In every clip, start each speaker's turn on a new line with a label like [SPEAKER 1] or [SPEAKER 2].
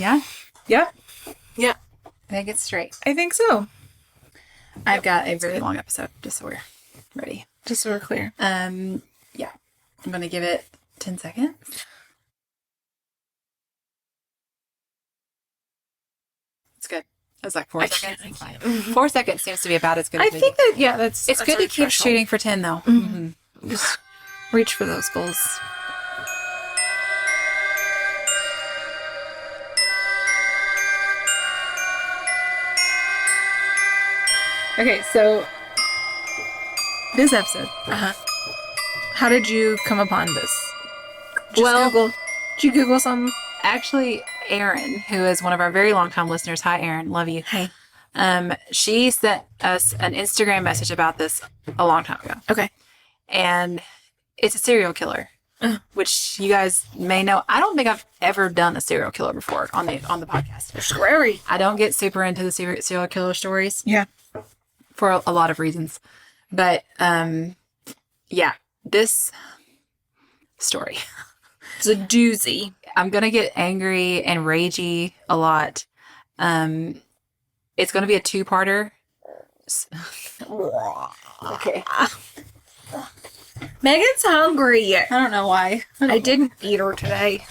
[SPEAKER 1] Yeah?
[SPEAKER 2] Yep. Yeah.
[SPEAKER 1] I think it's straight.
[SPEAKER 2] I think so.
[SPEAKER 1] I've got a very long episode, just so we're ready.
[SPEAKER 2] Just so we're clear.
[SPEAKER 1] Yeah. I'm going to give it 10 seconds. It's good. It was like 4 seconds. 4 seconds seems to be about as good as
[SPEAKER 2] I think that, yeah, that's...
[SPEAKER 1] It's good to keep shooting for 10, though.
[SPEAKER 2] Mm-hmm. Just reach for those goals.
[SPEAKER 1] Okay, so this episode.
[SPEAKER 2] How did you come upon this? Did you Google something?
[SPEAKER 1] Actually, Erin, who is one of our very long-time listeners. Hi, Erin. Love you.
[SPEAKER 2] Hey.
[SPEAKER 1] She sent us an Instagram message about this a long time ago.
[SPEAKER 2] Okay.
[SPEAKER 1] And it's a serial killer, which you guys may know. I don't think I've ever done a serial killer before on the podcast.
[SPEAKER 2] They're scary.
[SPEAKER 1] I don't get super into the serial killer stories.
[SPEAKER 2] Yeah.
[SPEAKER 1] For a lot of reasons. But, yeah, this story.
[SPEAKER 2] It's a doozy.
[SPEAKER 1] I'm going to get angry and ragey a lot. It's going to be a two-parter. Okay.
[SPEAKER 2] Megan's hungry.
[SPEAKER 1] I don't know why.
[SPEAKER 2] I didn't feed her today.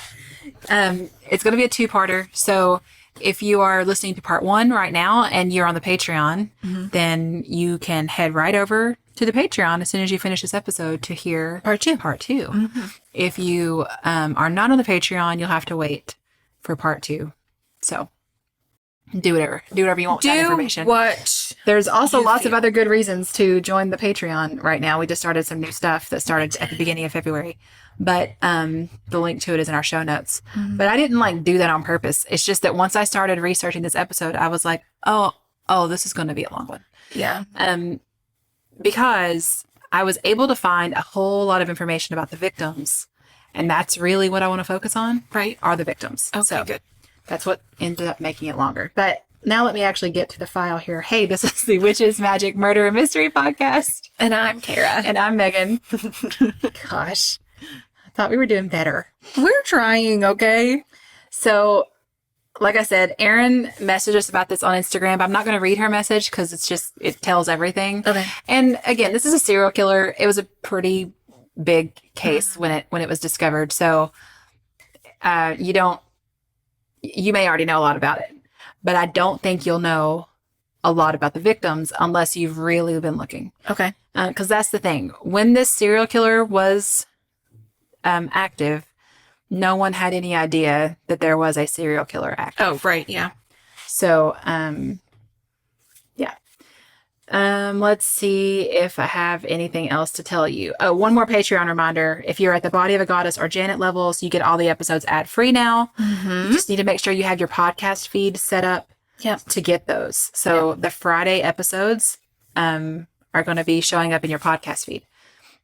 [SPEAKER 1] It's going to be a two-parter. So if you are listening to part 1 right now and you're on the Patreon, then you can head right over to the Patreon as soon as you finish this episode to hear part 2. If you are not on the Patreon, you'll have to wait for part 2. So do whatever you want with that information. There's also lots of other good reasons to join the Patreon right now. We just started some new stuff that started at the beginning of February, but the link to it is in our show notes. But I didn't do that on purpose. It's just that once I started researching this episode, I was like, oh, this is going to be a long one.
[SPEAKER 2] Yeah.
[SPEAKER 1] Because I was able to find a whole lot of information about the victims, and that's really what I want to focus on.
[SPEAKER 2] Right.
[SPEAKER 1] Are the victims.
[SPEAKER 2] Okay,
[SPEAKER 1] so
[SPEAKER 2] good.
[SPEAKER 1] That's what ended up making it longer. But now let me actually get to the file here. Hey, this is the Witches, Magic, Murder, and Mystery Podcast.
[SPEAKER 2] And I'm Kara.
[SPEAKER 1] And I'm Megan. Gosh, I thought we were doing better.
[SPEAKER 2] We're trying, okay?
[SPEAKER 1] So, like I said, Erin messaged us about this on Instagram. I'm not going to read her message because it tells everything.
[SPEAKER 2] Okay.
[SPEAKER 1] And again, this is a serial killer. It was a pretty big case when it was discovered. So, you may already know a lot about it, but I don't think you'll know a lot about the victims unless you've really been looking.
[SPEAKER 2] Okay.
[SPEAKER 1] Because that's the thing. When this serial killer was active, no one had any idea that there was a serial killer active.
[SPEAKER 2] Oh, right. Yeah.
[SPEAKER 1] So, yeah. Let's see if I have anything else to tell you. Oh, one more Patreon reminder. If you're at the Body of a Goddess or Janet levels, you get all the episodes ad-free now. You just need to make sure you have your podcast feed set up to get those. So the Friday episodes are going to be showing up in your podcast feed.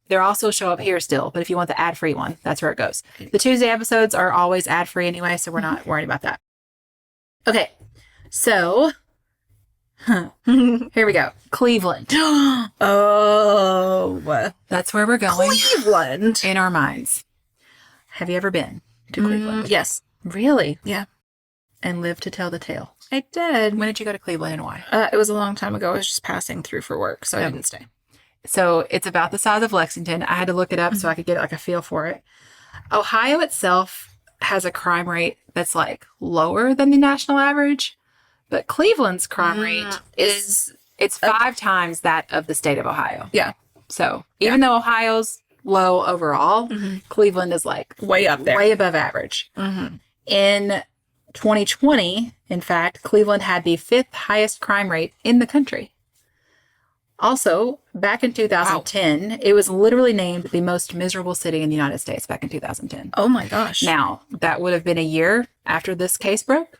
[SPEAKER 1] They'll also show up here still, but if you want the ad-free one, that's where it goes. The Tuesday episodes are always ad-free anyway, so we're not worried about that. Okay, so... here we go. Cleveland.
[SPEAKER 2] Oh.
[SPEAKER 1] That's where we're going.
[SPEAKER 2] Cleveland.
[SPEAKER 1] In our minds. Have you ever been to Cleveland?
[SPEAKER 2] Yes.
[SPEAKER 1] Really?
[SPEAKER 2] Yeah.
[SPEAKER 1] And lived to tell the tale?
[SPEAKER 2] I did.
[SPEAKER 1] When did you go to Cleveland and why?
[SPEAKER 2] It was a long time ago. I was just passing through for work, so I didn't stay.
[SPEAKER 1] So it's about the size of Lexington. I had to look it up so I could get a feel for it. Ohio itself has a crime rate that's lower than the national average. But Cleveland's crime rate it's 5 times that of the state of Ohio.
[SPEAKER 2] Yeah.
[SPEAKER 1] So even though Ohio's low overall, Cleveland is
[SPEAKER 2] way up there,
[SPEAKER 1] way above average. In 2020, in fact, Cleveland had the 5th highest crime rate in the country. Also, back in 2010, it was literally named the most miserable city in the United States back in 2010.
[SPEAKER 2] Oh my gosh.
[SPEAKER 1] Now, that would have been a year after this case broke,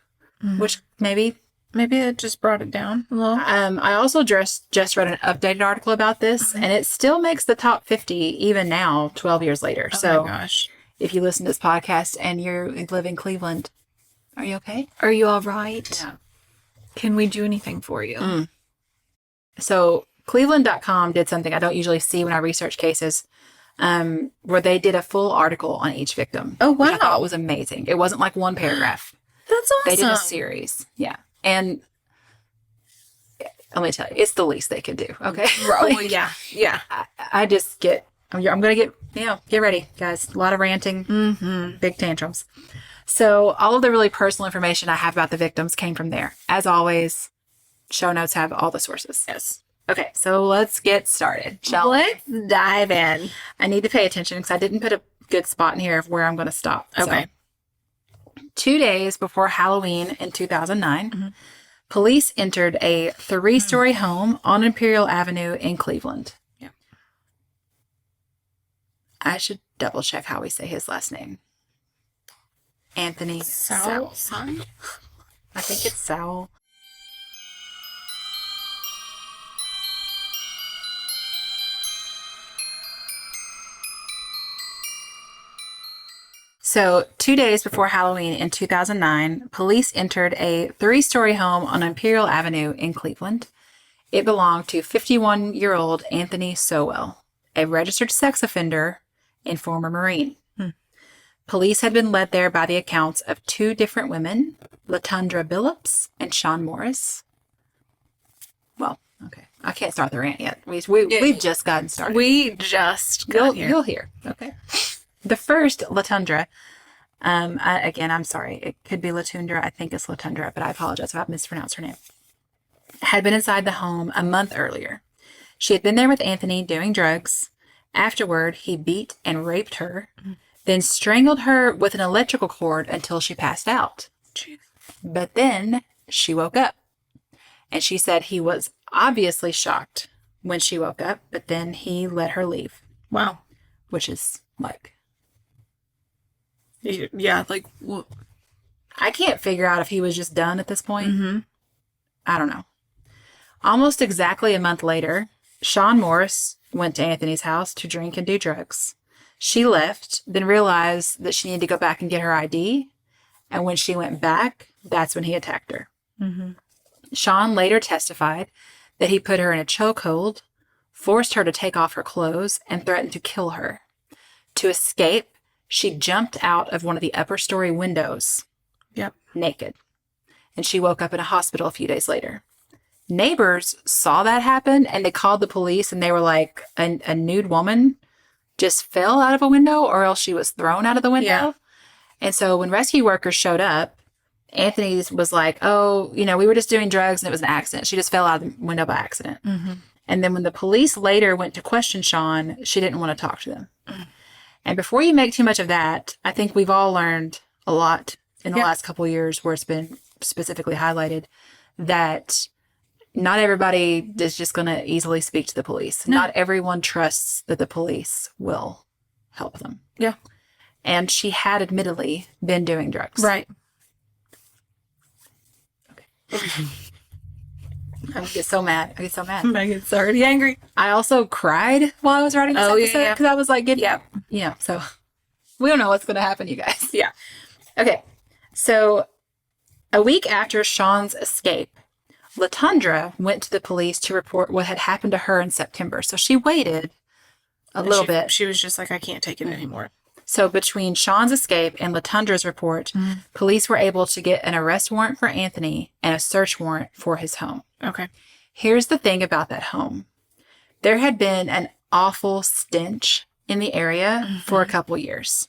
[SPEAKER 1] which maybe
[SPEAKER 2] it just brought it down a little.
[SPEAKER 1] I also just read an updated article about this, and it still makes the top 50 even now, 12 years later.
[SPEAKER 2] Oh my gosh.
[SPEAKER 1] If you listen to this podcast and you live in Cleveland, are you okay?
[SPEAKER 2] Are you all right?
[SPEAKER 1] Yeah.
[SPEAKER 2] Can we do anything for you?
[SPEAKER 1] So Cleveland.com did something I don't usually see when I research cases, where they did a full article on each victim.
[SPEAKER 2] Oh, wow.
[SPEAKER 1] Which I thought was amazing. It wasn't one paragraph.
[SPEAKER 2] That's awesome.
[SPEAKER 1] They did a series. Yeah. And let me tell you, it's the least they could do. Okay.
[SPEAKER 2] Well, yeah. Yeah.
[SPEAKER 1] I just I'm going to get ready, guys. A lot of ranting, big tantrums. So all of the really personal information I have about the victims came from there. As always, show notes have all the sources.
[SPEAKER 2] Yes.
[SPEAKER 1] Okay, so let's get started.
[SPEAKER 2] Let's dive in.
[SPEAKER 1] I need to pay attention because I didn't put a good spot in here of where I'm going to stop.
[SPEAKER 2] Okay.
[SPEAKER 1] So, 2 days before Halloween in 2009, police entered a 3-story home on Imperial Avenue in Cleveland.
[SPEAKER 2] Yeah.
[SPEAKER 1] I should double check how we say his last name. Anthony Sowell. I think it's Sowell. So 2 days before Halloween in 2009, police entered a 3-story home on Imperial Avenue in Cleveland. It belonged to 51-year-old Anthony Sowell, a registered sex offender and former Marine. Police had been led there by the accounts of 2 different women, Lashonda Billups and Sean Morris. Well, okay. I can't start the rant yet. We've just gotten started.
[SPEAKER 2] We just got here.
[SPEAKER 1] You'll hear. Okay. The first, Latundra, again, I'm sorry. It could be Latundra. I think it's Latundra, but I apologize if I've mispronounced her name. Had been inside the home a month earlier. She had been there with Anthony doing drugs. Afterward, he beat and raped her, then strangled her with an electrical cord until she passed out.
[SPEAKER 2] Jeez.
[SPEAKER 1] But then she woke up. And she said he was obviously shocked when she woke up, but then he let her leave.
[SPEAKER 2] Wow.
[SPEAKER 1] Which is like...
[SPEAKER 2] Yeah, like...
[SPEAKER 1] I can't figure out if he was just done at this point. I don't know. Almost exactly a month later, Sean Morris went to Anthony's house to drink and do drugs. She left, then realized that she needed to go back and get her ID. And when she went back, that's when he attacked her. Sean later testified that he put her in a chokehold, forced her to take off her clothes, and threatened to kill her. To escape, she jumped out of one of the upper story windows.
[SPEAKER 2] Yep.
[SPEAKER 1] Naked. And she woke up in a hospital a few days later. Neighbors saw that happen, and they called the police, and they were like, a nude woman just fell out of a window, or else she was thrown out of the window.
[SPEAKER 2] Yeah.
[SPEAKER 1] And so when rescue workers showed up, Anthony was like, oh, we were just doing drugs, and it was an accident. She just fell out of the window by accident. And then when the police later went to question Sean, she didn't want to talk to them. And before you make too much of that, I think we've all learned a lot in the last couple of years where it's been specifically highlighted that not everybody is just going to easily speak to the police. No. Not everyone trusts that the police will help them.
[SPEAKER 2] Yeah.
[SPEAKER 1] And she had admittedly been doing drugs.
[SPEAKER 2] Right.
[SPEAKER 1] Okay. I get so mad.
[SPEAKER 2] Megan's already angry.
[SPEAKER 1] I also cried while I was writing this episode because I was like, so we don't know what's going to happen, you guys.
[SPEAKER 2] Yeah.
[SPEAKER 1] Okay. So a week after Sean's escape, Latundra went to the police to report what had happened to her in September. So she waited a little bit.
[SPEAKER 2] She was just like, I can't take it anymore.
[SPEAKER 1] So between Sean's escape and Latundra's report, police were able to get an arrest warrant for Anthony and a search warrant for his home.
[SPEAKER 2] Okay.
[SPEAKER 1] Here's the thing about that home. There had been an awful stench in the area for a couple years.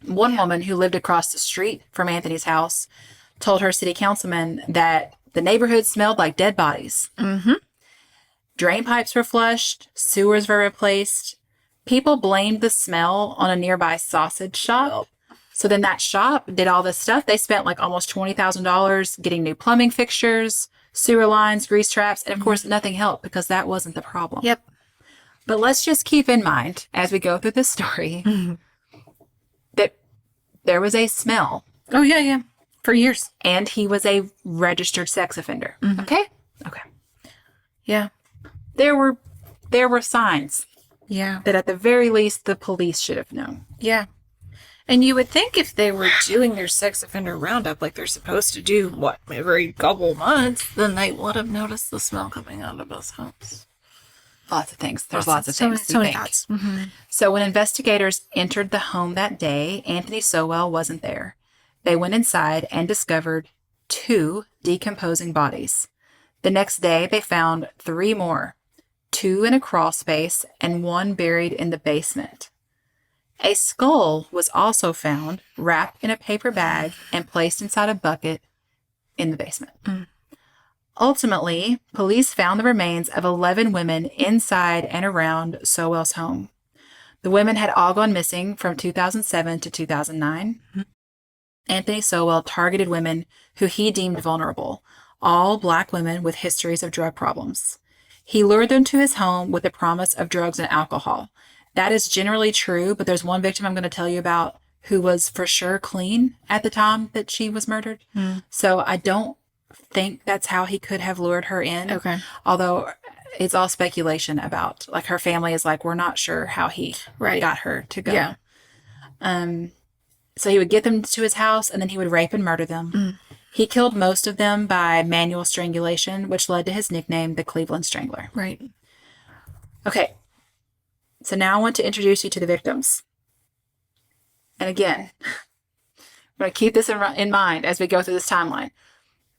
[SPEAKER 1] One woman who lived across the street from Anthony's house told her city councilman that the neighborhood smelled like dead bodies. Drain pipes were flushed. Sewers were replaced. People blamed the smell on a nearby sausage shop. So then that shop did all this stuff. They spent like almost $20,000 getting new plumbing fixtures, sewer lines, grease traps. And of course, nothing helped because that wasn't the problem.
[SPEAKER 2] Yep.
[SPEAKER 1] But let's just keep in mind as we go through this story that there was a smell.
[SPEAKER 2] Oh, yeah. For years.
[SPEAKER 1] And he was a registered sex offender. Okay? Okay.
[SPEAKER 2] Yeah.
[SPEAKER 1] There were signs.
[SPEAKER 2] Yeah.
[SPEAKER 1] That at the very least, the police should have known.
[SPEAKER 2] Yeah. And you would think if they were doing their sex offender roundup like they're supposed to do, every couple months, then they would have noticed the smell coming out of his house.
[SPEAKER 1] Lots of things. There's lots of things.
[SPEAKER 2] So many thoughts.
[SPEAKER 1] So when investigators entered the home that day, Anthony Sowell wasn't there. They went inside and discovered 2 decomposing bodies. The next day, they found 3 more, 2 in a crawl space and 1 buried in the basement. A skull was also found, wrapped in a paper bag and placed inside a bucket in the basement. Ultimately, police found the remains of 11 women inside and around Sowell's home. The women had all gone missing from 2007 to 2009. Anthony Sowell targeted women who he deemed vulnerable, all Black women with histories of drug problems. He lured them to his home with the promise of drugs and alcohol. That is generally true, but there's one victim I'm going to tell you about who was for sure clean at the time that she was murdered. So I don't think that's how he could have lured her in.
[SPEAKER 2] Okay.
[SPEAKER 1] Although it's all speculation about, like, her family is like, we're not sure how he got her to go.
[SPEAKER 2] Yeah.
[SPEAKER 1] So he would get them to his house and then he would rape and murder them. He killed most of them by manual strangulation, which led to his nickname, the Cleveland Strangler.
[SPEAKER 2] Right.
[SPEAKER 1] Okay. So now I want to introduce you to the victims. And again, I'm going to keep this in mind as we go through this timeline.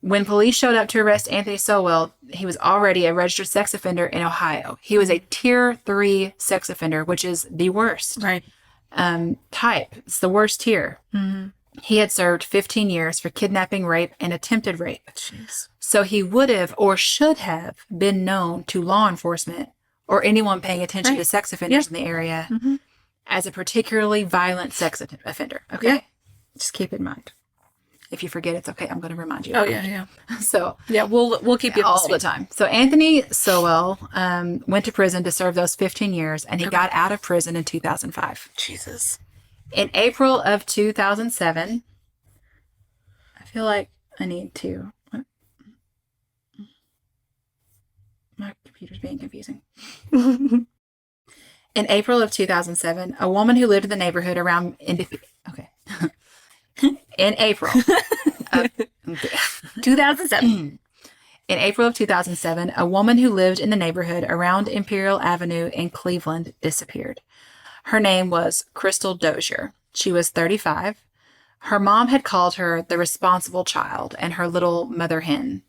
[SPEAKER 1] When police showed up to arrest Anthony Sowell, he was already a registered sex offender in Ohio. He was a Tier 3 sex offender, which is the worst type. It's the worst tier. He had served 15 years for kidnapping, rape, and attempted rape.
[SPEAKER 2] Jeez.
[SPEAKER 1] So he would have or should have been known to law enforcement or anyone paying attention to sex offenders in the area as a particularly violent sex offender. Okay?
[SPEAKER 2] Yeah.
[SPEAKER 1] Just keep it in mind. If you forget, it's okay. I'm going to remind you.
[SPEAKER 2] Oh, yeah.
[SPEAKER 1] So
[SPEAKER 2] Yeah, we'll keep you
[SPEAKER 1] all the time. So Anthony Sowell went to prison to serve those 15 years, and he got out of prison in 2005.
[SPEAKER 2] Jesus.
[SPEAKER 1] In April of 2007, I feel like I need to... My computer's being confusing. In April of 2007, a woman who lived in the neighborhood around... In April of 2007. In April of 2007, a woman who lived in the neighborhood around Imperial Avenue in Cleveland disappeared. Her name was Crystal Dozier. She was 35. Her mom had called her the responsible child and her little mother hen.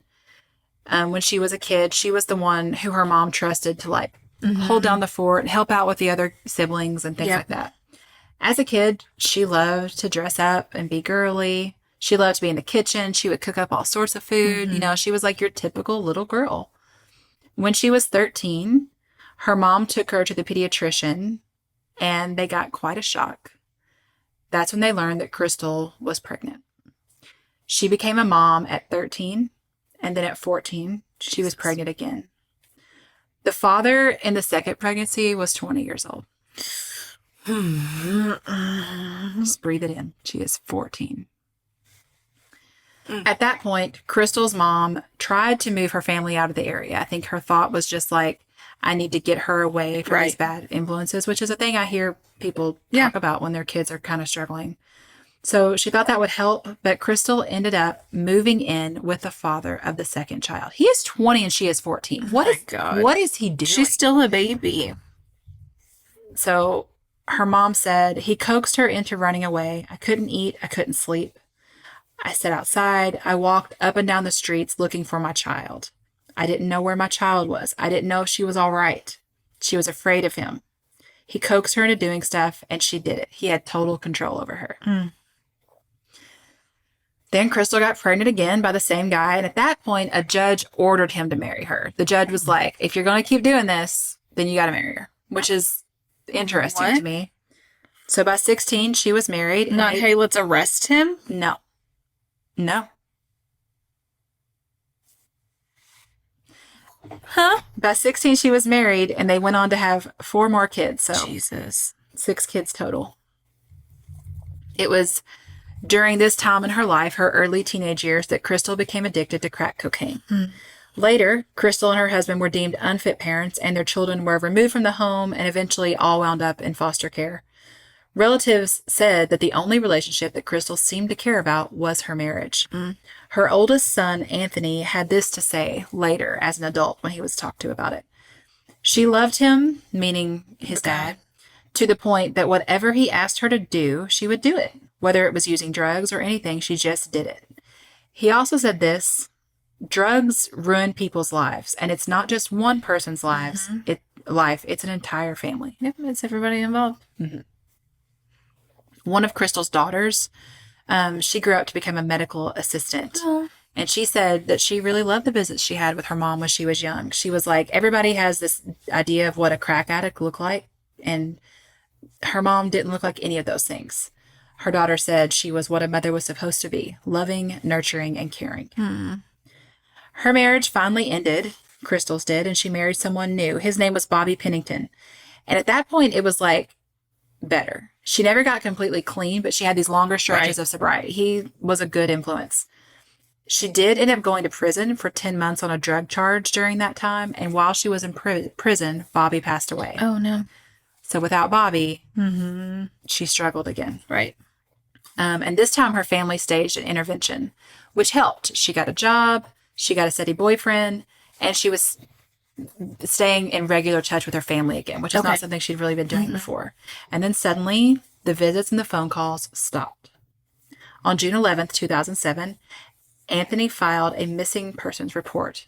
[SPEAKER 1] When she was a kid, she was the one who her mom trusted to hold down the fort and help out with the other siblings and things like that. As a kid, she loved to dress up and be girly. She loved to be in the kitchen. She would cook up all sorts of food. You know, she was like your typical little girl. When she was 13, her mom took her to the pediatrician and they got quite a shock. That's when they learned that Crystal was pregnant. She became a mom at 13, and then at 14, she was pregnant again. The father in the second pregnancy was 20 years old. Just breathe it in. She is 14. At that point, Crystal's mom tried to move her family out of the area. I think her thought was just like, I need to get her away from these bad influences, which is a thing I hear people talk about when their kids are kind of struggling. So she thought that would help, but Crystal ended up moving in with the father of the second child. He is 20 and she is 14. What is he doing?
[SPEAKER 2] She's still a baby.
[SPEAKER 1] So her mom said, he coaxed her into running away. I couldn't eat. I couldn't sleep. I sat outside. I walked up and down the streets looking for my child. I didn't know where my child was. I didn't know if she was all right. She was afraid of him. He coaxed her into doing stuff, and she did it. He had total control over her. Then Crystal got pregnant again by the same guy, and at that point, a judge ordered him to marry her. The judge was like, if you're going to keep doing this, then you got to marry her, which is interesting to me. So by 16, she was married.
[SPEAKER 2] Not, hey, let's arrest him?
[SPEAKER 1] No.
[SPEAKER 2] Huh?
[SPEAKER 1] By 16, she was married, and they went on to have 4 more kids. So
[SPEAKER 2] Jesus.
[SPEAKER 1] 6 kids total. It was during this time in her life, her early teenage years, that Crystal became addicted to crack cocaine. Later, Crystal and her husband were deemed unfit parents, and their children were removed from the home and eventually all wound up in foster care. Relatives said that the only relationship that Crystal seemed to care about was her marriage. Her oldest son, Anthony, had this to say later as an adult when he was talked to about it. She loved him, meaning his dad, to the point that whatever he asked her to do, she would do it. Whether it was using drugs or anything, she just did it. He also said this: drugs ruin people's lives, and it's not just one person's life, it's an entire family.
[SPEAKER 2] Yep, it's everybody involved.
[SPEAKER 1] One of Crystal's daughters, she grew up to become a medical assistant.
[SPEAKER 2] Oh.
[SPEAKER 1] And she said that she really loved the visits she had with her mom when she was young. She was like, everybody has this idea of what a crack addict looked like, and her mom didn't look like any of those things. Her daughter said she was what a mother was supposed to be: loving, nurturing, and caring. Her marriage finally ended, Crystal's did, and she married someone new. His name was Bobby Pennington. And at that point, it was like better. She never got completely clean, but she had these longer stretches of sobriety. He was a good influence. She did end up going to prison for 10 months on a drug charge during that time. And while she was in prison, Bobby passed away.
[SPEAKER 2] Oh, no.
[SPEAKER 1] So without Bobby, she struggled again.
[SPEAKER 2] Right.
[SPEAKER 1] And this time her family staged an intervention, which helped. She got a job, she got a steady boyfriend, and she was staying in regular touch with her family again, which is not something she'd really been doing before. And then suddenly, the visits and the phone calls stopped. On June 11th, 2007, Anthony filed a missing persons report.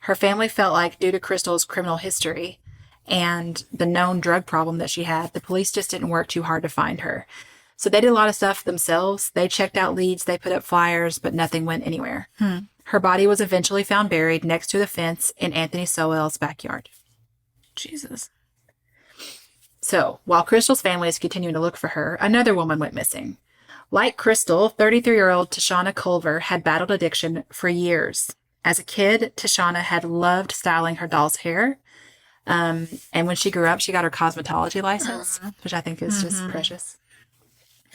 [SPEAKER 1] Her family felt like, due to Crystal's criminal history and the known drug problem that she had, the police just didn't work too hard to find her. So they did a lot of stuff themselves. They checked out leads, they put up flyers, but nothing went anywhere. Her body was eventually found buried next to the fence in Anthony Sowell's backyard.
[SPEAKER 2] Jesus.
[SPEAKER 1] So, while Crystal's family is continuing to look for her, another woman went missing. Like Crystal, 33-year-old Tishana Culver had battled addiction for years. As a kid, Tishana had loved styling her doll's hair. And when she grew up, she got her cosmetology license, which I think is just precious.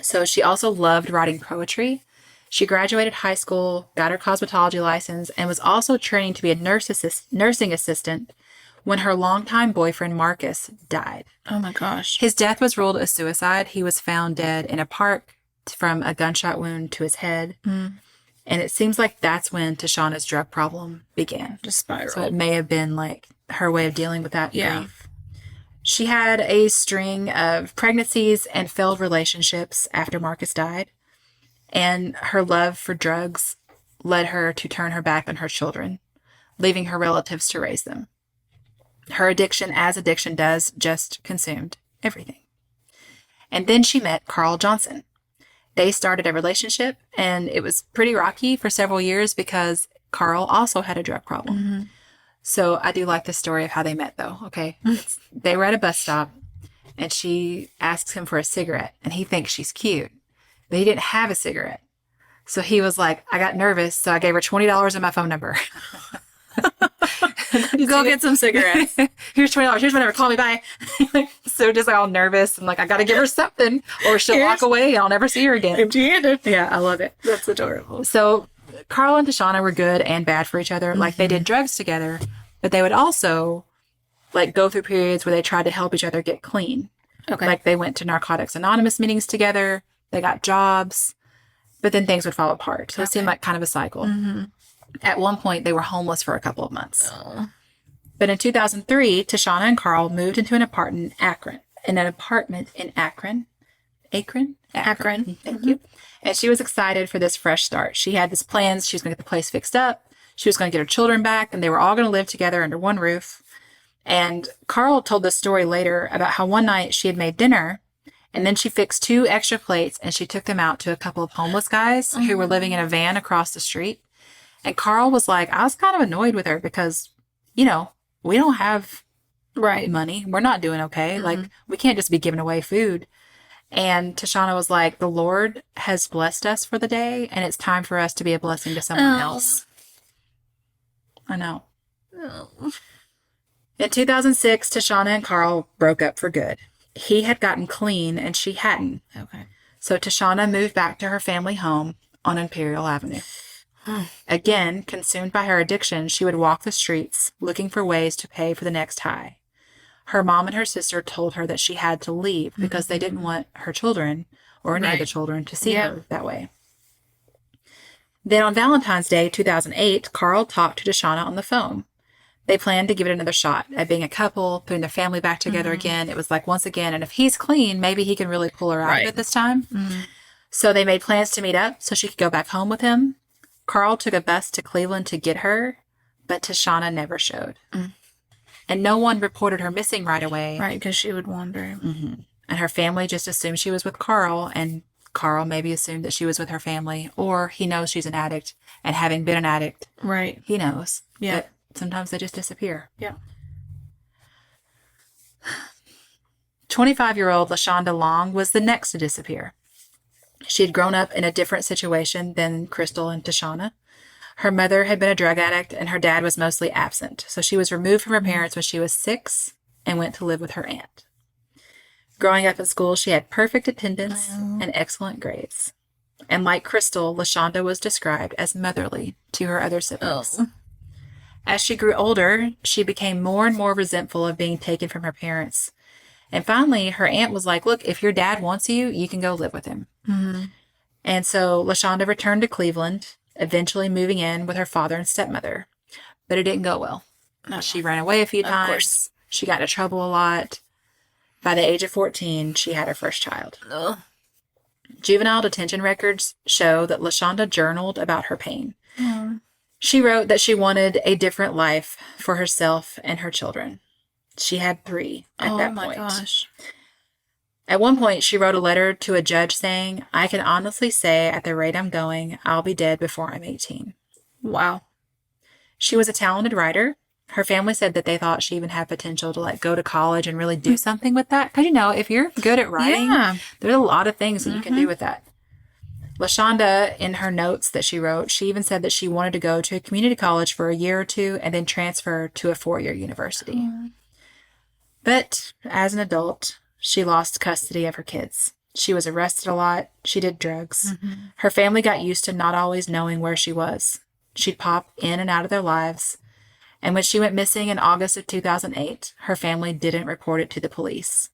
[SPEAKER 1] So she also loved writing poetry. She graduated high school, got her cosmetology license, and was also training to be a nursing assistant when her longtime boyfriend, Marcus, died.
[SPEAKER 2] Oh, my gosh.
[SPEAKER 1] His death was ruled a suicide. He was found dead in a park from a gunshot wound to his head. And it seems like that's when Tishana's drug problem began.
[SPEAKER 2] Just spiraled.
[SPEAKER 1] So it may have been like her way of dealing with that grief. She had a string of pregnancies and failed relationships after Marcus died. And her love for drugs led her to turn her back on her children, leaving her relatives to raise them. Her addiction, as addiction does, just consumed everything. And then she met Carl Johnson. They started a relationship, and it was pretty rocky for several years because Carl also had a drug problem. So I do like the story of how they met, though. Okay. They were at a bus stop, and she asks him for a cigarette, and he thinks she's cute, but he didn't have a cigarette. So he was like, I got nervous, so I gave her $20 and my phone number.
[SPEAKER 2] Go get some cigarettes.
[SPEAKER 1] Here's $20. Here's my number. Call me. Bye. So just all nervous and like, I got to give her something or she'll walk away and I'll never see her again.
[SPEAKER 2] Empty-handed.
[SPEAKER 1] Yeah, I love it.
[SPEAKER 2] That's adorable.
[SPEAKER 1] So Carl and Tishana were good and bad for each other. Like they did drugs together, but they would also like go through periods where they tried to help each other get clean.
[SPEAKER 2] Okay.
[SPEAKER 1] Like they went to Narcotics Anonymous meetings together. They got jobs, but then things would fall apart. So it seemed like kind of a cycle. At one point, they were homeless for a couple of months. But in 2003, Tishana and Carl moved into an apartment in Akron. Akron. Thank you. And she was excited for this fresh start. She had this plans. She was going to get the place fixed up. She was going to get her children back, and they were all going to live together under one roof. And Carl told this story later about how one night she had made dinner, and then she fixed 2 extra plates, and she took them out to a couple of homeless guys who were living in a van across the street. And Carl was like, I was kind of annoyed with her because, you know, we don't have money. We're not doing okay. Like, we can't just be giving away food. And Tishana was like, the Lord has blessed us for the day, and it's time for us to be a blessing to someone else. I know. In 2006, Tishana and Carl broke up for good. He had gotten clean, and she hadn't.
[SPEAKER 2] Okay.
[SPEAKER 1] So Tishana moved back to her family home on Imperial Avenue. Again, consumed by her addiction, she would walk the streets looking for ways to pay for the next high. Her mom and her sister told her that she had to leave because they didn't want her children or any of the children to see her that way. Then on Valentine's Day, 2008, Carl talked to Tishana on the phone. They planned to give it another shot at being a couple, putting their family back together again. It was like, once again, and if he's clean, maybe he can really pull her out of it this time. So they made plans to meet up so she could go back home with him. Carl took a bus to Cleveland to get her, but Tishana never showed. And no one reported her missing right away.
[SPEAKER 2] Right, because she would wander.
[SPEAKER 1] And her family just assumed she was with Carl, and Carl maybe assumed that she was with her family, or he knows she's an addict, and having been an addict,
[SPEAKER 2] Right.
[SPEAKER 1] he knows.
[SPEAKER 2] Yeah.
[SPEAKER 1] But sometimes they just disappear.
[SPEAKER 2] Yeah.
[SPEAKER 1] 25-year-old Lashonda Long was the next to disappear. She had grown up in a different situation than Crystal and Tishana. Her mother had been a drug addict, and her dad was mostly absent. So she was removed from her parents when she was 6 and went to live with her aunt. Growing up in school, she had perfect attendance and excellent grades. And like Crystal, Lashonda was described as motherly to her other siblings. As she grew older, she became more and more resentful of being taken from her parents. And finally, her aunt was like, look, if your dad wants you, you can go live with him. And so Lashonda returned to Cleveland, eventually moving in with her father and stepmother. But it didn't go well. She ran away a few times.
[SPEAKER 2] Course.
[SPEAKER 1] She got into trouble a lot. By the age of 14, she had her first child. Juvenile detention records show that Lashonda journaled about her pain. She wrote that she wanted a different life for herself and her children. She had 3 at that point.
[SPEAKER 2] Oh my gosh.
[SPEAKER 1] At one point, she wrote a letter to a judge saying, I can honestly say at the rate I'm going, I'll be dead before I'm 18.
[SPEAKER 2] Wow.
[SPEAKER 1] She was a talented writer. Her family said that they thought she even had potential to like go to college and really do something with that. Because, you know, if you're good at writing, there's a lot of things that you can do with that. Lashonda, in her notes that she wrote, she even said that she wanted to go to a community college for a year or 2 and then transfer to a 4-year university. But as an adult, she lost custody of her kids. She was arrested a lot. She did drugs. Her family got used to not always knowing where she was. She'd pop in and out of their lives. And when she went missing in August of 2008, her family didn't report it to the police.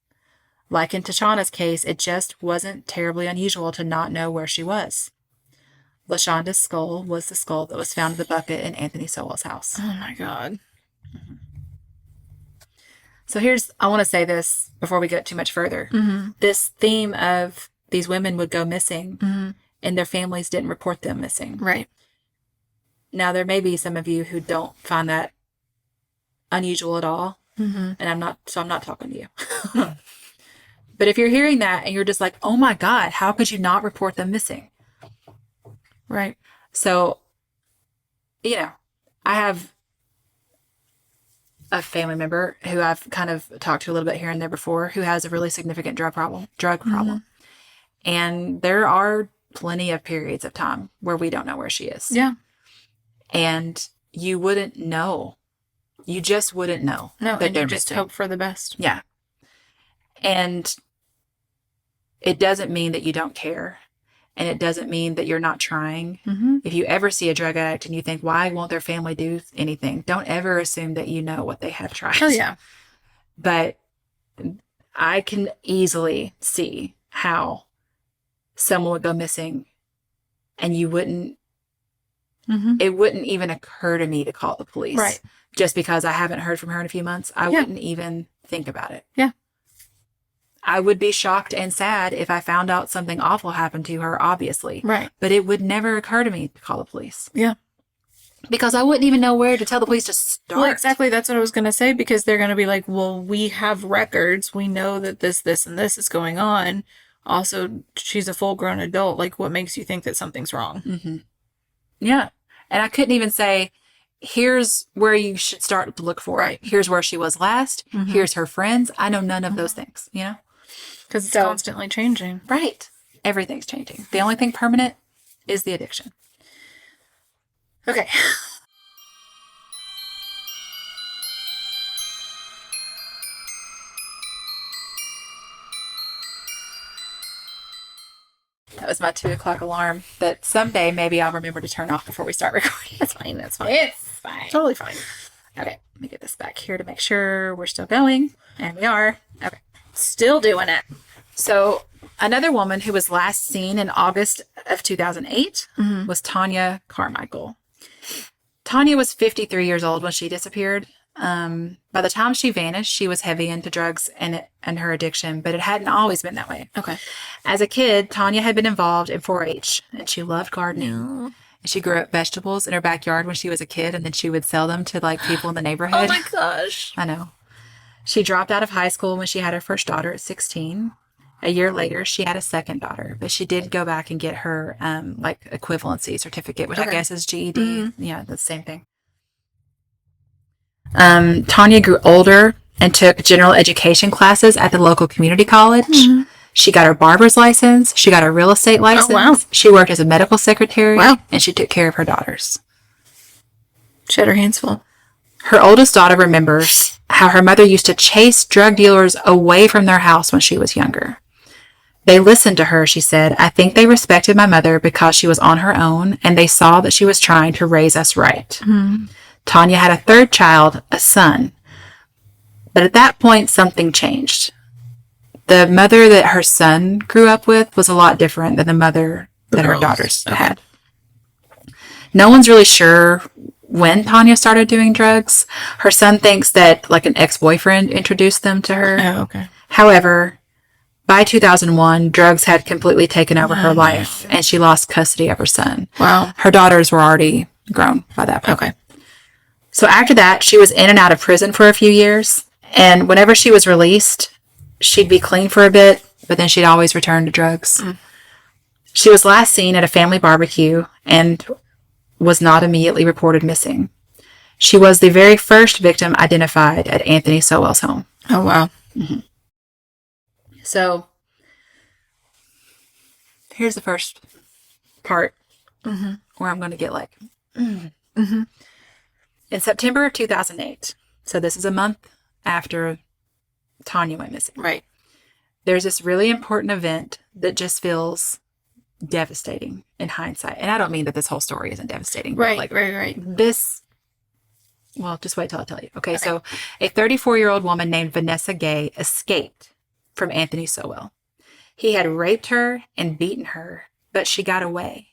[SPEAKER 1] Like in Tishana's case, it just wasn't terribly unusual to not know where she was. Lashonda's skull was the skull that was found in the bucket in Anthony Sowell's house.
[SPEAKER 2] Oh my God.
[SPEAKER 1] So I want to say this before we get too much further. This theme of these women would go missing and their families didn't report them missing.
[SPEAKER 2] Right.
[SPEAKER 1] Now, there may be some of you who don't find that unusual at all. And I'm not talking to you. But if you're hearing that and you're just like, oh my God, how could you not report them missing?
[SPEAKER 2] Right.
[SPEAKER 1] So, you know, I have a family member who I've kind of talked to a little bit here and there before who has a really significant drug problem. And there are plenty of periods of time where we don't know where she is.
[SPEAKER 2] Yeah.
[SPEAKER 1] And you wouldn't know. You just wouldn't know.
[SPEAKER 2] No,
[SPEAKER 1] that
[SPEAKER 2] and
[SPEAKER 1] they're
[SPEAKER 2] you just
[SPEAKER 1] missing.
[SPEAKER 2] hope for the best.
[SPEAKER 1] Yeah. And it doesn't mean that you don't care. And it doesn't mean that you're not trying. If you ever see a drug addict and you think, why won't their family do anything? Don't ever assume that you know what they have tried.
[SPEAKER 2] Oh, yeah.
[SPEAKER 1] But I can easily see how someone would go missing and you wouldn't, it wouldn't even occur to me to call the police.
[SPEAKER 2] Right.
[SPEAKER 1] Just because I haven't heard from her in a few months. I wouldn't even think about it.
[SPEAKER 2] Yeah.
[SPEAKER 1] I would be shocked and sad if I found out something awful happened to her, obviously.
[SPEAKER 2] Right.
[SPEAKER 1] But it would never occur to me to call the police.
[SPEAKER 2] Yeah.
[SPEAKER 1] Because I wouldn't even know where to tell the police to start.
[SPEAKER 2] Well, exactly. That's what I was going to say, because they're going to be like, well, we have records. We know that this, and this is going on. Also, she's a full-grown adult. Like, what makes you think that something's wrong?
[SPEAKER 1] Yeah. And I couldn't even say, here's where you should start to look for it. Here's where she was last. Here's her friends. I know none of those things, you know?
[SPEAKER 2] Because it's constantly changing.
[SPEAKER 1] Right. Everything's changing. The only thing permanent is the addiction. Okay. That was my 2:00 alarm that someday maybe I'll remember to turn off before we start recording.
[SPEAKER 2] That's fine. That's fine.
[SPEAKER 1] It's fine.
[SPEAKER 2] Totally fine.
[SPEAKER 1] Okay. Let me get this back here to make sure we're still going. And we are. Okay.
[SPEAKER 2] Still doing it.
[SPEAKER 1] So another woman who was last seen in August of 2008 was Tonya Carmichael. Tonya was 53 years old when she disappeared. By the time she vanished, she was heavy into drugs and her addiction, but it hadn't always been that way.
[SPEAKER 2] Okay.
[SPEAKER 1] As a kid, Tonya had been involved in 4-H, and she loved gardening.
[SPEAKER 2] No.
[SPEAKER 1] And she grew up vegetables in her backyard when she was a kid, and then she would sell them to like people in the neighborhood.
[SPEAKER 2] Oh my gosh.
[SPEAKER 1] I know. She dropped out of high school when she had her first daughter at 16. A year later, she had a second daughter, but she did go back and get her like equivalency certificate, which I guess is GED. Mm-hmm. Yeah, that's the same thing. Tonya grew older and took general education classes at the local community college. Mm-hmm. She got her barber's license. She got her real estate license. Oh, wow. She worked as a medical secretary. Wow. And she took care of her daughters.
[SPEAKER 2] She had her hands full.
[SPEAKER 1] Her oldest daughter remembers how her mother used to chase drug dealers away from their house when she was younger. They listened to her, she said. I think they respected my mother because she was on her own, and they saw that she was trying to raise us right. Mm-hmm. Tonya had a third child, a son. But at that point, something changed. The mother that her son grew up with was a lot different than the mother that her daughters had. No one's really sure when Tonya started doing drugs. Her son thinks that like an ex-boyfriend introduced them to her.
[SPEAKER 2] Oh, okay.
[SPEAKER 1] However, by 2001, drugs had completely taken over her life, and she lost custody of her son.
[SPEAKER 2] Wow.
[SPEAKER 1] Her daughters were already grown by that point.
[SPEAKER 2] Okay.
[SPEAKER 1] So after that, she was in and out of prison for a few years, and whenever she was released, she'd be clean for a bit, but then she'd always return to drugs. Mm. She was last seen at a family barbecue and was not immediately reported missing. She was the very first victim identified at Anthony Sowell's home.
[SPEAKER 2] Oh, wow.
[SPEAKER 1] Mm-hmm. So, here's the first part where I'm going to get like... Mm-hmm. In September of 2008, so this is a month after Tonya went missing.
[SPEAKER 2] Right.
[SPEAKER 1] There's this really important event that just feels devastating in hindsight. And I don't mean that this whole story isn't devastating.
[SPEAKER 2] Right,
[SPEAKER 1] like,
[SPEAKER 2] right.
[SPEAKER 1] This, well, just wait till I tell you. Okay, so a 34-year-old woman named Vanessa Gay escaped from Anthony Sowell. He had raped her and beaten her, but she got away.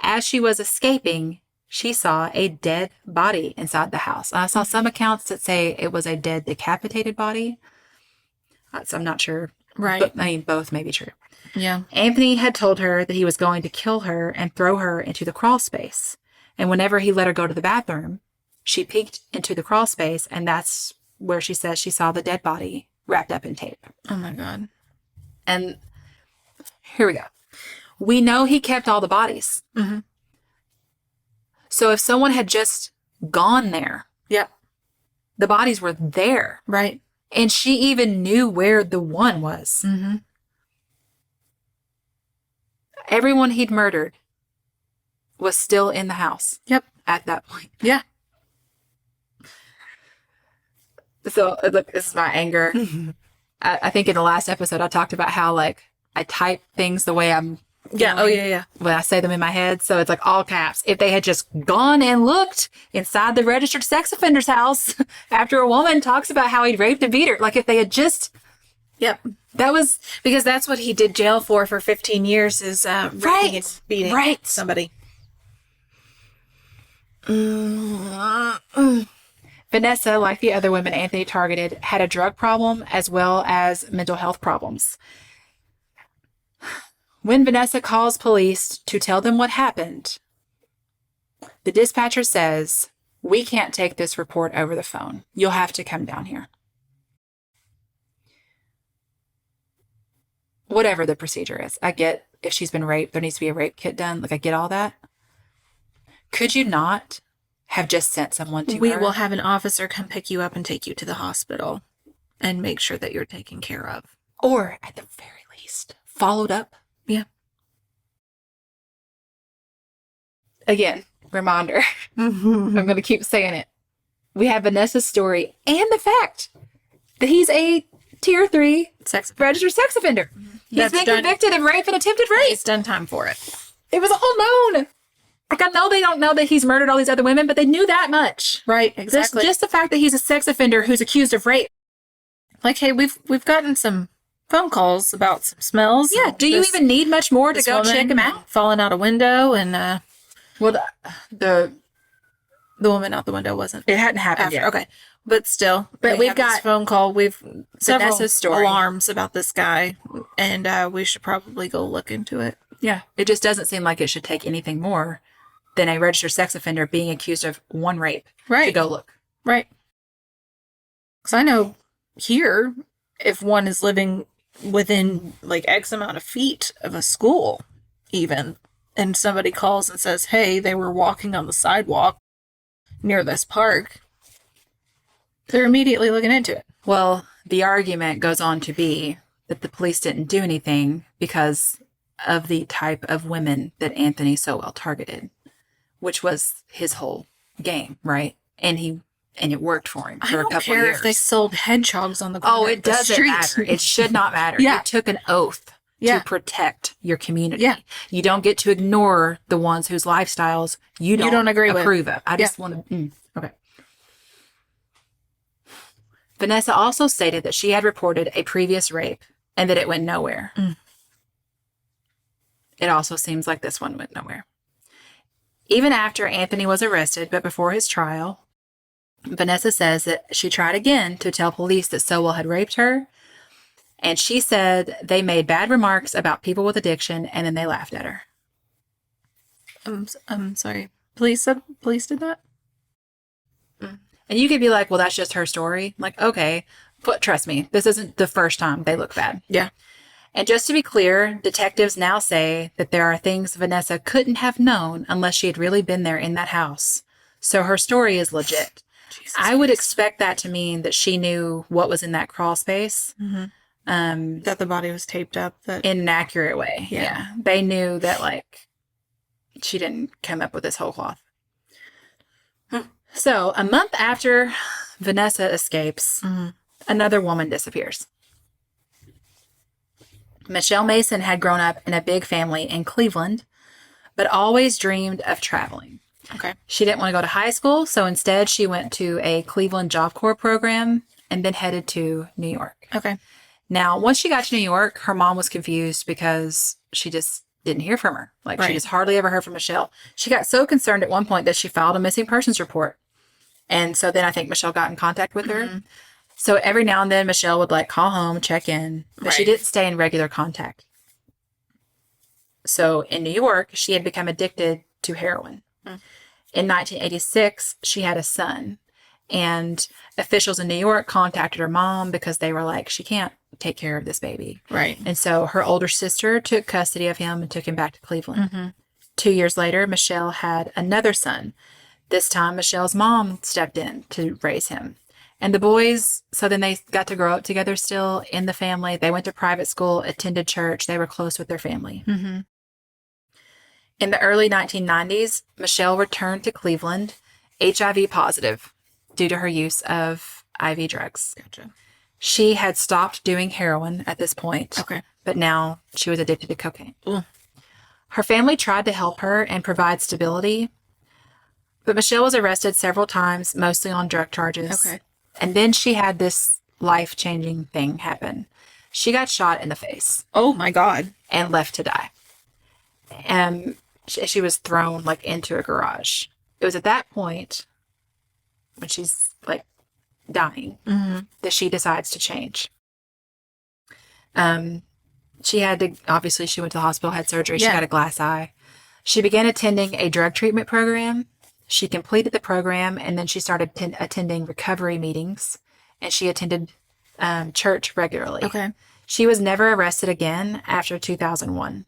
[SPEAKER 1] As she was escaping, she saw a dead body inside the house. I saw some accounts that say it was a dead, decapitated body. So I'm not sure.
[SPEAKER 2] Right.
[SPEAKER 1] But, I mean, both may be true.
[SPEAKER 2] Yeah.
[SPEAKER 1] Anthony had told her that he was going to kill her and throw her into the crawl space. And whenever he let her go to the bathroom, she peeked into the crawl space, and that's where she says she saw the dead body wrapped up in tape.
[SPEAKER 2] Oh, my God.
[SPEAKER 1] And here we go. We know he kept all the bodies. Mm-hmm. So if someone had just gone there, the bodies were there.
[SPEAKER 2] Right.
[SPEAKER 1] And she even knew where the one was.
[SPEAKER 2] Mm-hmm.
[SPEAKER 1] Everyone he'd murdered was still in the house.
[SPEAKER 2] Yep.
[SPEAKER 1] At that point.
[SPEAKER 2] Yeah.
[SPEAKER 1] So, look, this is my anger. I think in the last episode, I talked about how, like, I type things the way I'm...
[SPEAKER 2] Yeah. Oh, yeah.
[SPEAKER 1] When I say them in my head. So it's like all caps. If they had just gone and looked inside the registered sex offender's house after a woman talks about how he raped and beat her. Like if they had just...
[SPEAKER 2] Yep.
[SPEAKER 1] That was...
[SPEAKER 2] Because that's what he did jail for 15 years is raping and beating somebody.
[SPEAKER 1] Vanessa, like the other women Anthony targeted, had a drug problem as well as mental health problems. When Vanessa calls police to tell them what happened, the dispatcher says, "We can't take this report over the phone. You'll have to come down here." Whatever the procedure is. I get if she's been raped, there needs to be a rape kit done. Like, I get all that. Could you not have just sent someone to her?
[SPEAKER 2] We will have an officer come pick you up and take you to the hospital and make sure that you're taken care of.
[SPEAKER 1] Or, at the very least, followed up.
[SPEAKER 2] Yeah.
[SPEAKER 1] Again, reminder. I'm going to keep saying it. We have Vanessa's story and the fact that he's a tier 3 registered sex offender. He's been convicted of rape and attempted rape.
[SPEAKER 2] He's done time for it.
[SPEAKER 1] It was all known. Like, I know they don't know that he's murdered all these other women, but they knew that much.
[SPEAKER 2] Right, exactly.
[SPEAKER 1] Just the fact that he's a sex offender who's accused of rape.
[SPEAKER 2] Like, hey, we've gotten some phone calls about some smells.
[SPEAKER 1] Yeah, do you even need much more to go check him out?
[SPEAKER 2] Falling out a window and...
[SPEAKER 1] Well, the
[SPEAKER 2] The woman out the window wasn't.
[SPEAKER 1] It hadn't happened yet.
[SPEAKER 2] Okay. But still.
[SPEAKER 1] But
[SPEAKER 2] we
[SPEAKER 1] we've
[SPEAKER 2] have this
[SPEAKER 1] got
[SPEAKER 2] phone call. We've several
[SPEAKER 1] Vanessa's story.
[SPEAKER 2] alarms about this guy. And we should probably go look into it.
[SPEAKER 1] Yeah. It just doesn't seem like it should take anything more than a registered sex offender being accused of one rape to go look.
[SPEAKER 2] Right. Because I know here, if one is living within like X amount of feet of a school, even, and somebody calls and says, hey, they were walking on the sidewalk near this park, they're immediately looking into it.
[SPEAKER 1] Well, the argument goes on to be that the police didn't do anything because of the type of women that Anthony Sowell targeted, which was his whole game, right? And it worked for him for a couple
[SPEAKER 2] I don't care
[SPEAKER 1] years.
[SPEAKER 2] if they sold hedgehogs on the corner.
[SPEAKER 1] Oh, it
[SPEAKER 2] of the
[SPEAKER 1] doesn't
[SPEAKER 2] street.
[SPEAKER 1] matter. It should not matter.
[SPEAKER 2] Yeah.
[SPEAKER 1] You took an oath
[SPEAKER 2] Yeah.
[SPEAKER 1] to protect your community.
[SPEAKER 2] Yeah.
[SPEAKER 1] You don't get to ignore the ones whose lifestyles you don't
[SPEAKER 2] agree with.
[SPEAKER 1] approve of. I just want to... okay. Vanessa also stated that she had reported a previous rape and that it went nowhere. It also seems like this one went nowhere. Even after Anthony was arrested, but before his trial, Vanessa says that she tried again to tell police that Sowell had raped her, and she said they made bad remarks about people with addiction, and then they laughed at her.
[SPEAKER 2] I'm sorry. Police did that?
[SPEAKER 1] And you could be like, well, that's just her story. Like, okay, but trust me, this isn't the first time they look bad.
[SPEAKER 2] Yeah.
[SPEAKER 1] And just to be clear, detectives now say that there are things Vanessa couldn't have known unless she had really been there in that house. So her story is legit. I would expect that to mean that she knew what was in that crawl space.
[SPEAKER 2] That the body was taped up. That
[SPEAKER 1] In an accurate way.
[SPEAKER 2] Yeah.
[SPEAKER 1] They knew that, like, she didn't come up with this whole cloth. So a month after Vanessa escapes, another woman disappears. Michelle Mason had grown up in a big family in Cleveland, but always dreamed of traveling.
[SPEAKER 2] Okay.
[SPEAKER 1] She didn't want to go to high school, so instead she went to a Cleveland Job Corps program and then headed to New York.
[SPEAKER 2] Okay.
[SPEAKER 1] Now, once she got to New York, her mom was confused because she just didn't hear from her. Like, she just hardly ever heard from Michelle. She got so concerned at one point that she filed a missing persons report. And so then I think Michelle got in contact with her. So every now and then Michelle would like call home, check in, but she didn't stay in regular contact. So in New York, she had become addicted to heroin. In 1986, she had a son, and officials in New York contacted her mom because they were like, she can't take care of this baby.
[SPEAKER 2] Right.
[SPEAKER 1] And so her older sister took custody of him and took him back to Cleveland. 2 years later, Michelle had another son. This time, Michelle's mom stepped in to raise him. And the boys, so then they got to grow up together still in the family. They went to private school, attended church. They were close with their family. In the early 1990s, Michelle returned to Cleveland, HIV positive, due to her use of IV drugs.
[SPEAKER 2] Gotcha.
[SPEAKER 1] She had stopped doing heroin at this point.
[SPEAKER 2] Okay.
[SPEAKER 1] But now she was addicted to cocaine.
[SPEAKER 2] Ooh.
[SPEAKER 1] Her family tried to help her and provide stability, but Michelle was arrested several times, mostly on drug charges.
[SPEAKER 2] Okay.
[SPEAKER 1] And then she had this life-changing thing happen. She got shot in the face
[SPEAKER 2] Oh my God.
[SPEAKER 1] and left to die. And she was thrown like into a garage. It was at that point, when she's like dying, that she decides to change. She had to, obviously she went to the hospital, had surgery. She had a glass eye. She began attending a drug treatment program. She completed the program, and then she started attending recovery meetings, and she attended church regularly.
[SPEAKER 2] Okay.
[SPEAKER 1] She was never arrested again after 2001.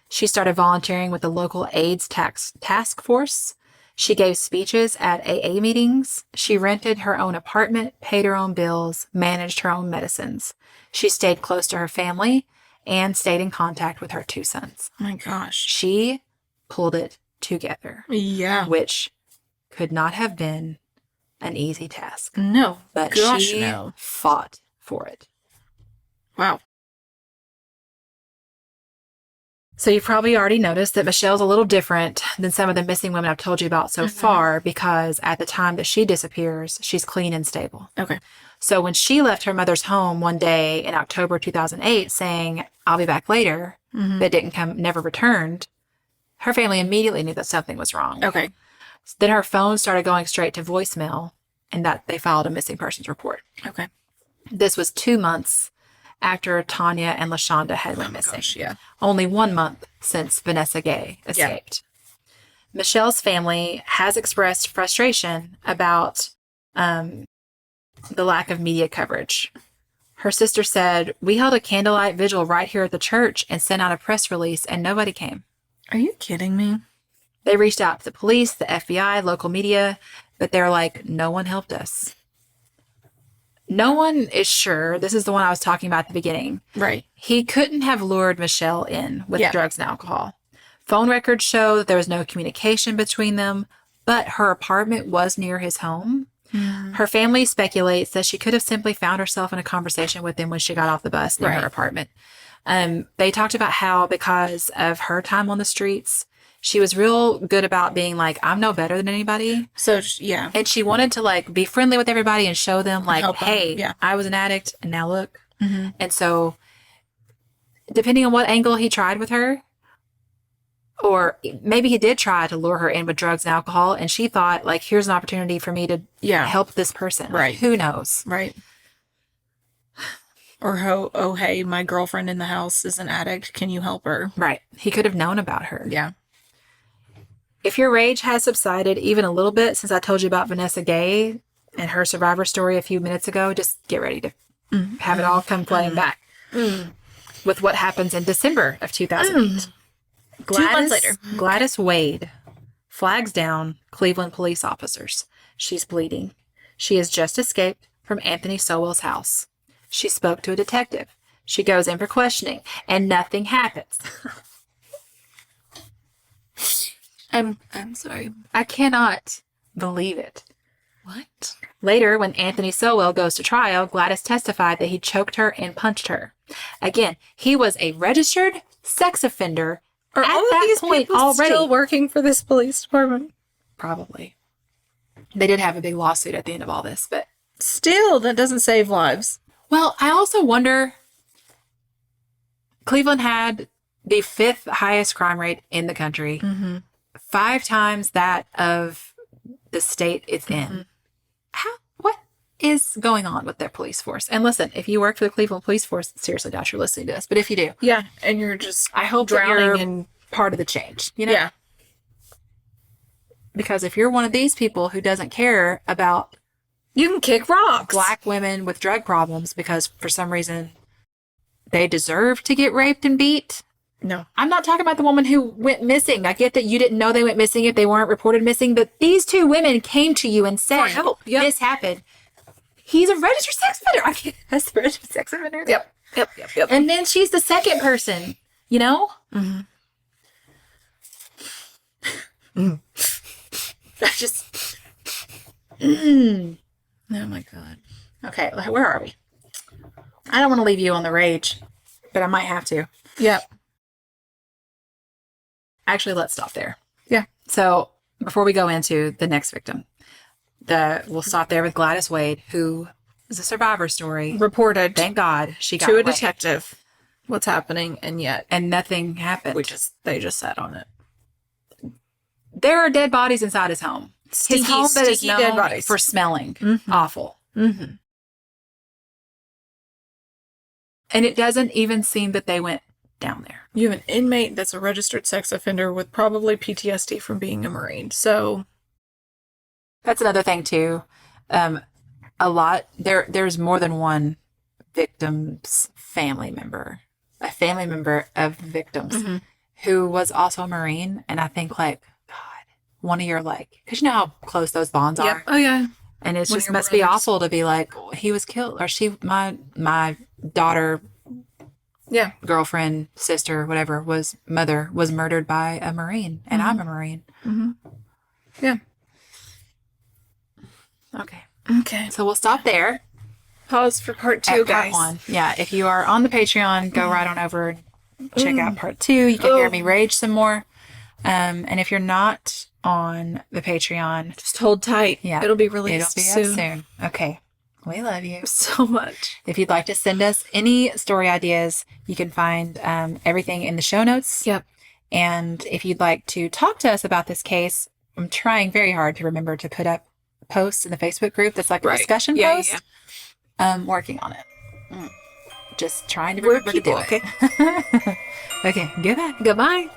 [SPEAKER 1] She started volunteering with the local AIDS task force. She gave speeches at AA meetings. She rented her own apartment, paid her own bills, managed her own medicines. She stayed close to her family and stayed in contact with her 2 sons.
[SPEAKER 2] Oh my gosh.
[SPEAKER 1] She pulled it together,
[SPEAKER 2] Yeah.
[SPEAKER 1] which could not have been an easy task.
[SPEAKER 2] No.
[SPEAKER 1] But
[SPEAKER 2] Gosh,
[SPEAKER 1] she
[SPEAKER 2] no.
[SPEAKER 1] fought for it.
[SPEAKER 2] Wow.
[SPEAKER 1] So you've probably already noticed that Michelle's a little different than some of the missing women I've told you about so far, because at the time that she disappears, she's clean and stable.
[SPEAKER 2] Okay.
[SPEAKER 1] So when she left her mother's home one day in October 2008 saying, I'll be back later, but never returned, her family immediately knew that something was wrong.
[SPEAKER 2] Okay.
[SPEAKER 1] Then her phone started going straight to voicemail, and that they filed a missing persons report.
[SPEAKER 2] Okay.
[SPEAKER 1] This was 2 months after Tonya and Lashonda had went missing.
[SPEAKER 2] Gosh, yeah.
[SPEAKER 1] Only 1 month since Vanessa Gay escaped. Michelle's family has expressed frustration about the lack of media coverage. Her sister said, "We held a candlelight vigil right here at the church and sent out a press release, and nobody came."
[SPEAKER 2] Are you kidding me?
[SPEAKER 1] They reached out to the police, the FBI, local media, but they're like, no one helped us. No one is sure. This is the one I was talking about at the beginning.
[SPEAKER 2] Right.
[SPEAKER 1] He couldn't have lured Michelle in with drugs and alcohol. Phone records show that there was no communication between them, but her apartment was near his home. Mm. Her family speculates that she could have simply found herself in a conversation with him when she got off the bus near her apartment. They talked about how because of her time on the streets, she was real good about being like, I'm no better than anybody.
[SPEAKER 2] So, yeah.
[SPEAKER 1] And she wanted to like be friendly with everybody and show them like, hey,
[SPEAKER 2] Yeah.
[SPEAKER 1] I was an addict and now look. Mm-hmm. And so depending on what angle he tried with her, or maybe he did try to lure her in with drugs and alcohol, and she thought like, here's an opportunity for me to help this person.
[SPEAKER 2] Right.
[SPEAKER 1] Like, who knows?
[SPEAKER 2] Right. Or, oh, hey, my girlfriend in the house is an addict. Can you help her?
[SPEAKER 1] Right. He could have known about her.
[SPEAKER 2] Yeah.
[SPEAKER 1] If your rage has subsided even a little bit since I told you about Vanessa Gay and her survivor story a few minutes ago, just get ready to have it all come flooding back with what happens in December of 2008.
[SPEAKER 2] 2 months later.
[SPEAKER 1] Gladys Wade flags down Cleveland police officers. She's bleeding. She has just escaped from Anthony Sowell's house. She spoke to a detective. She goes in for questioning, and nothing happens.
[SPEAKER 2] I'm sorry.
[SPEAKER 1] I cannot believe it.
[SPEAKER 2] What?
[SPEAKER 1] Later, when Anthony Sowell goes to trial, Gladys testified that he choked her and punched her. Again, he was a registered sex offender
[SPEAKER 2] Are
[SPEAKER 1] at
[SPEAKER 2] all of
[SPEAKER 1] that
[SPEAKER 2] these
[SPEAKER 1] point
[SPEAKER 2] people
[SPEAKER 1] already.
[SPEAKER 2] still working for this police department?
[SPEAKER 1] Probably. They did have a big lawsuit at the end of all this, but
[SPEAKER 2] Still, that doesn't save lives.
[SPEAKER 1] well, I also wonder, Cleveland had the 5th highest crime rate in the country, 5 times that of the state it's in. What is going on with their police force? And listen, if you work for the Cleveland police force, seriously, doubt you're listening to this. But if you do,
[SPEAKER 2] Yeah, and you're just
[SPEAKER 1] I hope that
[SPEAKER 2] drowning
[SPEAKER 1] you're
[SPEAKER 2] in...
[SPEAKER 1] part of the change, you know?
[SPEAKER 2] Yeah.
[SPEAKER 1] Because if you're one of these people who doesn't care about
[SPEAKER 2] You can kick rocks.
[SPEAKER 1] Black women with drug problems because for some reason they deserve to get raped and beat.
[SPEAKER 2] No.
[SPEAKER 1] I'm not talking about the woman who went missing. I get that you didn't know they went missing if they weren't reported missing, but these 2 women came to you and said,
[SPEAKER 2] For help. Yep.
[SPEAKER 1] this happened. He's a registered sex offender. I can't, that's the registered sex offender.
[SPEAKER 2] Yep.
[SPEAKER 1] And then she's the second person, you know? I just...
[SPEAKER 2] Oh my God.
[SPEAKER 1] Okay, where are we? I don't want to leave you on the rage, but I might have to.
[SPEAKER 2] Yep.
[SPEAKER 1] Actually, let's stop there.
[SPEAKER 2] Yeah.
[SPEAKER 1] So before we go into the next victim, we'll stop there with Gladys Wade, who is a survivor story.
[SPEAKER 2] Reported
[SPEAKER 1] Thank God she got
[SPEAKER 2] to a
[SPEAKER 1] away.
[SPEAKER 2] detective what's happening, and yet
[SPEAKER 1] And nothing happened.
[SPEAKER 2] they just sat on it.
[SPEAKER 1] There are dead bodies inside his home.
[SPEAKER 2] Stinky,
[SPEAKER 1] His home that is
[SPEAKER 2] stinky dead
[SPEAKER 1] known
[SPEAKER 2] bodies.
[SPEAKER 1] for smelling awful.
[SPEAKER 2] Mm-hmm.
[SPEAKER 1] And it doesn't even seem that they went down there.
[SPEAKER 2] You have an inmate that's a registered sex offender with probably PTSD from being a Marine. So
[SPEAKER 1] That's another thing too. There's more than one victim's family member, a family member of victims who was also a Marine. And I think like, God, one of your because you know how close those bonds are.
[SPEAKER 2] Oh yeah.
[SPEAKER 1] And it's
[SPEAKER 2] One of
[SPEAKER 1] just
[SPEAKER 2] your
[SPEAKER 1] must be
[SPEAKER 2] brothers.
[SPEAKER 1] awful to be like, he was killed, or my daughter,
[SPEAKER 2] Yeah.
[SPEAKER 1] girlfriend, sister, whatever, mother was murdered by a Marine, and I'm a Marine.
[SPEAKER 2] Yeah.
[SPEAKER 1] Okay.
[SPEAKER 2] Okay.
[SPEAKER 1] So we'll stop there.
[SPEAKER 2] Pause for part 2,
[SPEAKER 1] At part
[SPEAKER 2] guys.
[SPEAKER 1] 1. Yeah. If you are on the Patreon, go right on over and check out part 2. You can hear me rage some more. And if you're not on the Patreon,
[SPEAKER 2] Just hold tight.
[SPEAKER 1] yeah,
[SPEAKER 2] It'll be released
[SPEAKER 1] It'll be up soon. Okay. We love you.
[SPEAKER 2] so much.
[SPEAKER 1] If you'd like to send us any story ideas, you can find everything in the show notes.
[SPEAKER 2] Yep.
[SPEAKER 1] And if you'd like to talk to us about this case, I'm trying very hard to remember to put up posts in the Facebook group that's like a
[SPEAKER 2] Right.
[SPEAKER 1] discussion
[SPEAKER 2] Yeah,
[SPEAKER 1] post.
[SPEAKER 2] yeah.
[SPEAKER 1] I'm working on it. Just trying to
[SPEAKER 2] We're
[SPEAKER 1] remember
[SPEAKER 2] people,
[SPEAKER 1] to do
[SPEAKER 2] okay?
[SPEAKER 1] it. Okay, goodbye.
[SPEAKER 2] Goodbye.